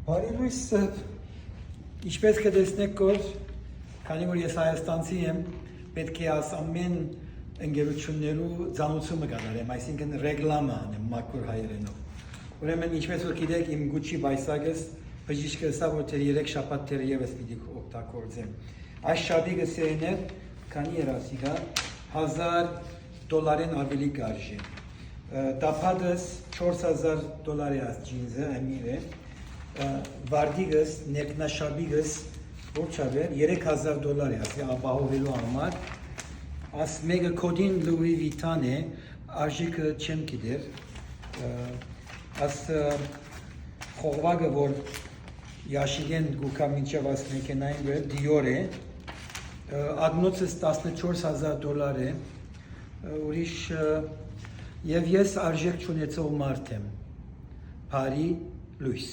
Բարի լույս, ինչպես կտեսնեք կոր, քանի որ ես հայաստանցի եմ, պետք է ամեն ընկերություններու ծանոթությունը կատարեմ, այսինքն ռեգլամը անեմ մաքուր հայերենով։ Ուրեմն ինչպես որ գիտեք, իմ Gucci բայսակս բժիշկը ասա, որ 3 շաբաթ եւս պիտի օգտագործեմ։ Այս շաբաթը սերներ, քանի երասիկա $1000 ավելի կարժի։ Տափադս $4000 է ջինզը, ամիրը։ Վարդիգս, ներքնաշաբիգս, որ չավեր, $3000 է, ասի ապահովելու համար։ Աս մեկը կոդին Louis Vuitton է, արժիքը չեմ գիտեր։ Աս խողվագը, որ Yashigen գուկա մինչև աս մեքենային վեր, Dior է, ադնոցս $14000 է, ուրիշ և ես արժեք չունեցող մարդ եմ, Բարի լույս։